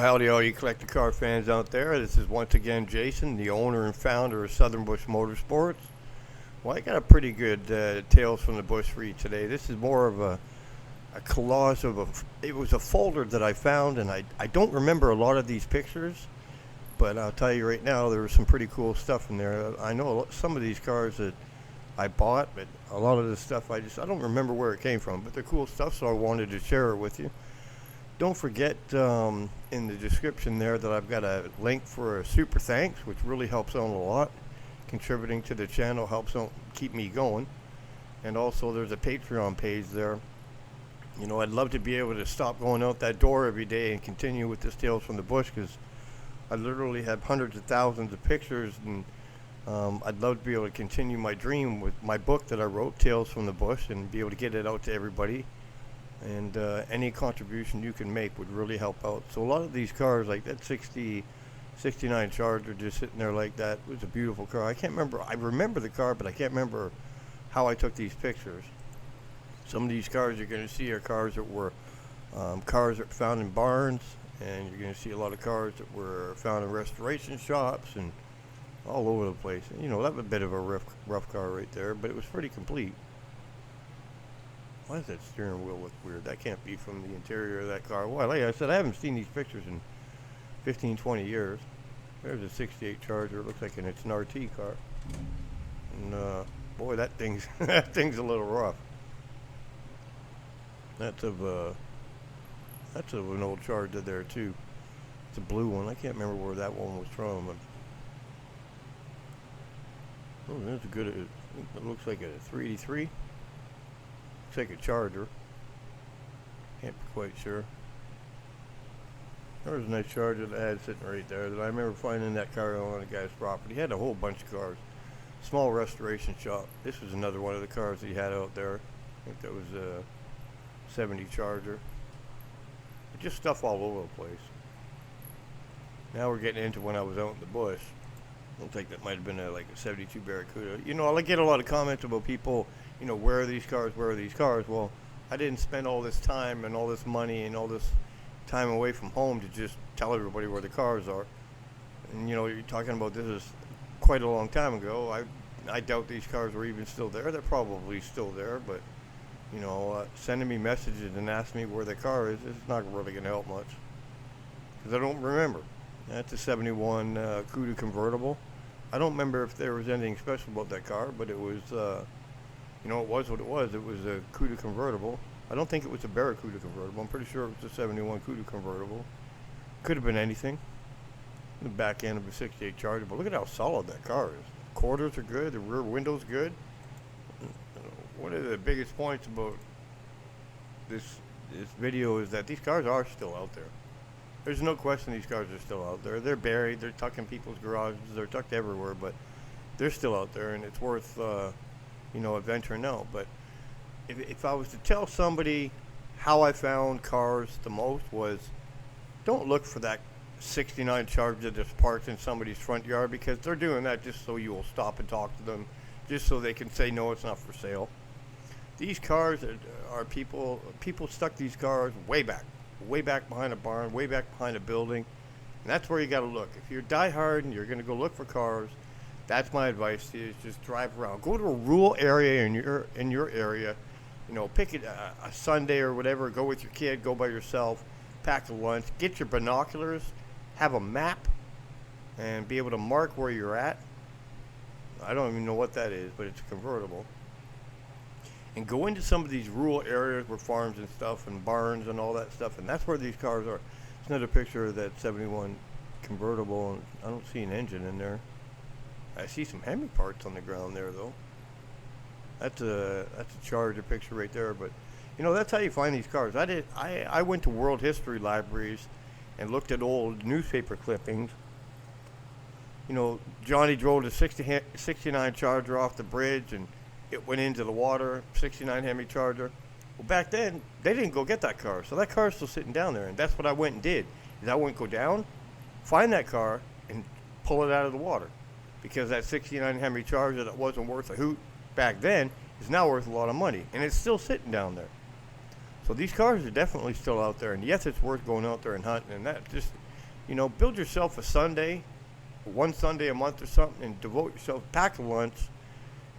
Howdy, all you collector car fans out there. This is once again Jason, the owner and founder of Southern Bush Motorsports. Well, I got a pretty good Tales from the Bush for you today. This is more of a collage of it was a folder that I found, and I don't remember a lot of these pictures, but I'll tell you right now, there was some pretty cool stuff in there. I know some of these cars that I bought, but a lot of this stuff I don't remember where it came from, but they're cool stuff, so I wanted to share it with you. Don't forget in the description there that I've got a link for a super thanks, which really helps out a lot. Contributing to the channel helps out keep me going. And also there's a Patreon page there. You know, I'd love to be able to stop going out that door every day and continue with this Tales from the Bush, because I literally have hundreds of thousands of pictures, and I'd love to be able to continue my dream with my book that I wrote, Tales from the Bush, and be able to get it out to everybody. And any contribution you can make would really help out. So a lot of these cars, like that 69 Charger just sitting there like that, was a beautiful car. I can't remember. I remember the car, but I can't remember how I took these pictures. Some of these cars you're going to see are cars that were cars that were found in barns, and you're going to see a lot of cars that were found in restoration shops and all over the place. You know, that was a bit of a rough car right there, but it was pretty complete. Why does that steering wheel look weird? That can't be from the interior of that car. Well, like I said, I haven't seen these pictures in 15, 20 years. There's a 68 Charger. It looks like it's an RT car. And, boy, that thing's a little rough. That's of an old Charger there, too. It's a blue one. I can't remember where that one was from. Oh, that's a good, it looks like a 383. Looks like a Charger. Can't be quite sure. There was a nice Charger that I had sitting right there that I remember finding that car on a guy's property. He had a whole bunch of cars. Small restoration shop. This was another one of the cars that he had out there. I think that was a 70 Charger. Just stuff all over the place. Now we're getting into when I was out in the bush. I don't think that might have been like a 72 Barracuda. You know, I get a lot of comments about people, you know, where are these cars? Well, I didn't spend all this time and all this money and all this time away from home to just tell everybody where the cars are. And, you know, you're talking about this is quite a long time ago. I doubt these cars were even still there. They're probably still there, but, you know, sending me messages and asking me where the car is not really going to help much, because I don't remember. That's a 71 Cuda convertible. I don't remember if there was anything special about that car, but it was, you know, it was what it was. It was a Cuda convertible. I don't think it was a Barracuda convertible. I'm pretty sure it was a 71 Cuda convertible. Could have been anything. The back end of a 68 Charger, but look at how solid that car is. Quarters are good. The rear window's good. One of the biggest points about this video is that these cars are still out there. There's no question these cars are still out there. They're buried. They're tucked in people's garages. They're tucked everywhere, but they're still out there, and it's worth, you know, adventuring out. But if I was to tell somebody how I found cars the most was, don't look for that 69 Charger that's parked in somebody's front yard, because they're doing that just so you will stop and talk to them, just so they can say, no, it's not for sale. These cars are people stuck these cars way back behind a barn, way back behind a building, and that's where you got to look. If you're diehard and you're going to go look for cars, that's my advice to you, is just drive around. Go to a rural area in your area, you know, pick it a Sunday or whatever, go with your kid, go by yourself, pack a lunch, get your binoculars, have a map, and be able to mark where you're at. I don't even know what that is, but it's a convertible. And go into some of these rural areas where farms and stuff and barns and all that stuff, and that's where these cars are. It's another picture of that 71 convertible, and I don't see an engine in there. I see some Hemi parts on the ground there, though. That's a Charger picture right there, but you know, that's how you find these cars. I went to world history libraries and looked at old newspaper clippings. You know, Johnny drove the 69 Charger off the bridge, and it went into the water, 69 Hemi Charger. Well, back then, they didn't go get that car, so that car's still sitting down there, and that's what I went and did. Is I went go down, find that car, and pull it out of the water, because that 69 Hemi Charger that wasn't worth a hoot back then is now worth a lot of money, and it's still sitting down there. So these cars are definitely still out there, and yes, it's worth going out there and hunting, and that just You know, build yourself a Sunday, one Sunday a month or something, and devote yourself, pack a lunch,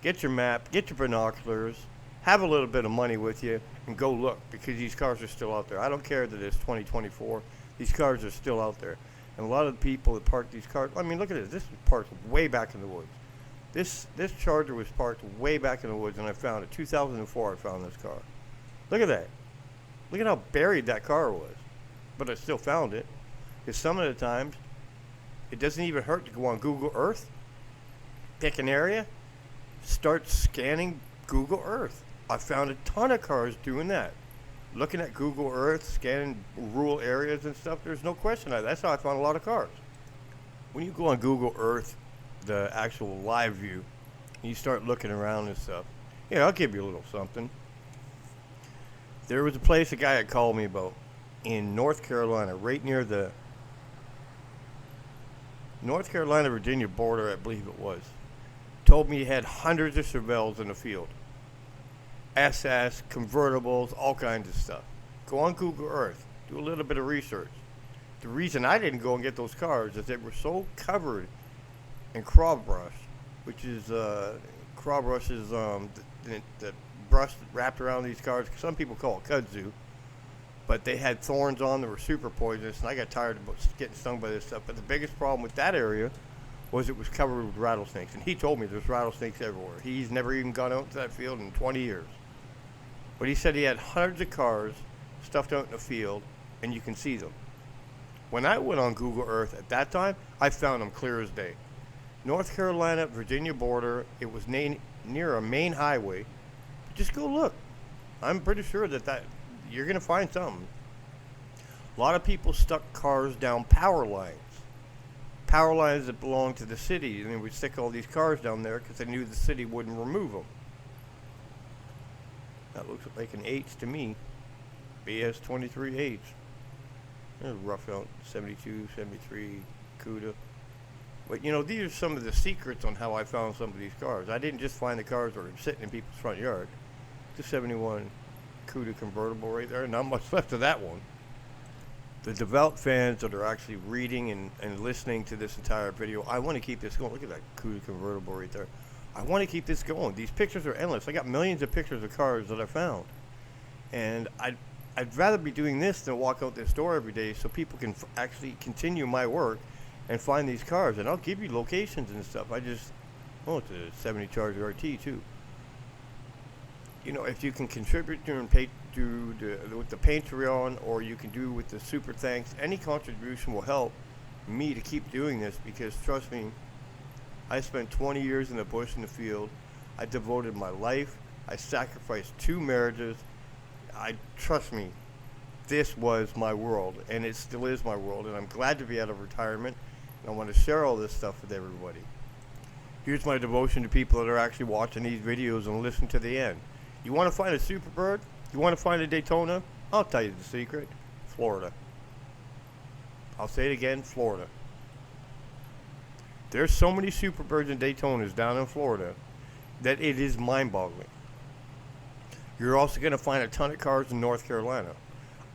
get your map, get your binoculars, have a little bit of money with you, and go look, because these cars are still out there. I don't care that it's 2024. These cars are still out there. And a lot of the people that park these cars, I mean, look at this. This was parked way back in the woods. This Charger was parked way back in the woods, and I found it. 2004, I found this car. Look at that. Look at how buried that car was. But I still found it. Because some of the times, it doesn't even hurt to go on Google Earth, pick an area, start scanning Google Earth. I found a ton of cars doing that. Looking at Google Earth, scanning rural areas and stuff, there's no question. That's how I found a lot of cars. When you go on Google Earth, the actual live view, and you start looking around and stuff, I'll give you a little something. There was a place a guy had called me about in North Carolina, right near the North Carolina-Virginia border, I believe it was. Told me he had hundreds of Chevelles in the field. SS, convertibles, all kinds of stuff. Go on Google Earth. Do a little bit of research. The reason I didn't go and get those cars is they were so covered in crowbrush, which is, crowbrush is the brush wrapped around these cars. Some people call it kudzu. But they had thorns on that were super poisonous, and I got tired of getting stung by this stuff. But the biggest problem with that area was it was covered with rattlesnakes. And he told me there's rattlesnakes everywhere. He's never even gone out to that field in 20 years. But he said he had hundreds of cars stuffed out in the field, and you can see them. When I went on Google Earth at that time, I found them clear as day. North Carolina, Virginia border, it was near a main highway. Just go look. I'm pretty sure that you're going to find something. A lot of people stuck cars down power lines. Power lines that belong to the city. And they would stick all these cars down there because they knew the city wouldn't remove them. That looks like an H to me. BS23H. There's a rough out 72, 73 CUDA. But these are some of the secrets on how I found some of these cars. I didn't just find the cars that were sitting in people's front yard. The 71 CUDA convertible right there. Not much left of that one. The devout fans that are actually reading and listening to this entire video, I want to keep this going. Look at that CUDA convertible right there. I want to keep this going. These pictures are endless. I got millions of pictures of cars that I found. And I'd rather be doing this than walk out this door every day so people can actually continue my work and find these cars. And I'll give you locations and stuff. It's a 70 Charger RT too. If you can contribute with the Patreon, or you can do with the super thanks, any contribution will help me to keep doing this, because trust me, I spent 20 years in the bush in the field. I devoted my life. I sacrificed 2 marriages. Trust me, this was my world, and it still is my world, and I'm glad to be out of retirement, and I want to share all this stuff with everybody. Here's my devotion to people that are actually watching these videos and listen to the end. You want to find a Superbird? You want to find a Daytona? I'll tell you the secret. Florida. I'll say it again, Florida. There's so many Superbirds and Daytonas down in Florida that it is mind-boggling. You're also going to find a ton of cars in North Carolina.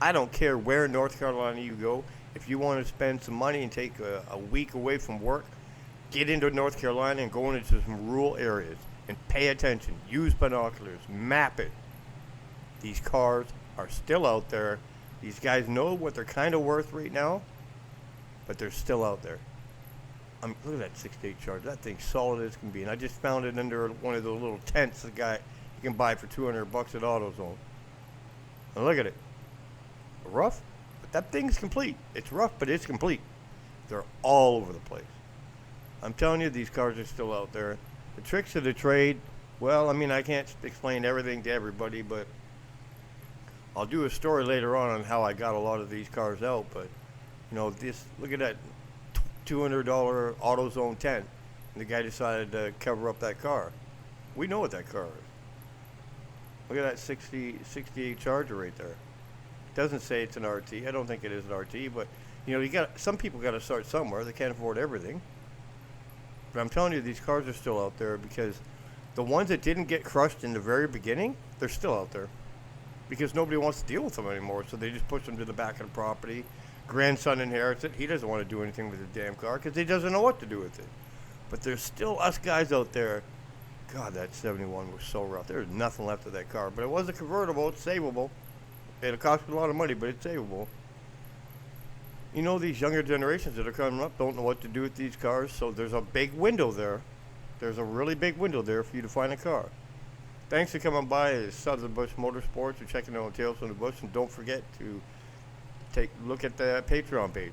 I don't care where in North Carolina you go. If you want to spend some money and take a week away from work, get into North Carolina and go into some rural areas and pay attention. Use binoculars. Map it. These cars are still out there. These guys know what they're kind of worth right now, but they're still out there. Look at that 68 Charger. That thing's solid as can be. And I just found it under one of those little tents you can buy for $200 at AutoZone. And look at it. Rough, but that thing's complete. It's rough, but it's complete. They're all over the place. I'm telling you, these cars are still out there. The tricks of the trade, well, I can't explain everything to everybody, but I'll do a story later on how I got a lot of these cars out. But, look at that $200 AutoZone tent, and the guy decided to cover up that car. We know what that car is. Look at that 68 Charger right there. It doesn't say it's an RT. I don't think it is an RT, but, some people got to start somewhere. They can't afford everything. But I'm telling you, these cars are still out there, because the ones that didn't get crushed in the very beginning, they're still out there. Because nobody wants to deal with them anymore, so they just push them to the back of the property, grandson inherits it. He doesn't want to do anything with the damn car because he doesn't know what to do with it. But there's still us guys out there. God, that 71 was so rough. There's nothing left of that car. But it was a convertible. It's savable. It'll cost a lot of money, but it's savable. You know, these younger generations that are coming up don't know what to do with these cars, so there's a big window there. There's a really big window there for you to find a car. Thanks for coming by Southern Bush Motorsports and checking out Tales from the Bush, and don't forget to look at the Patreon page.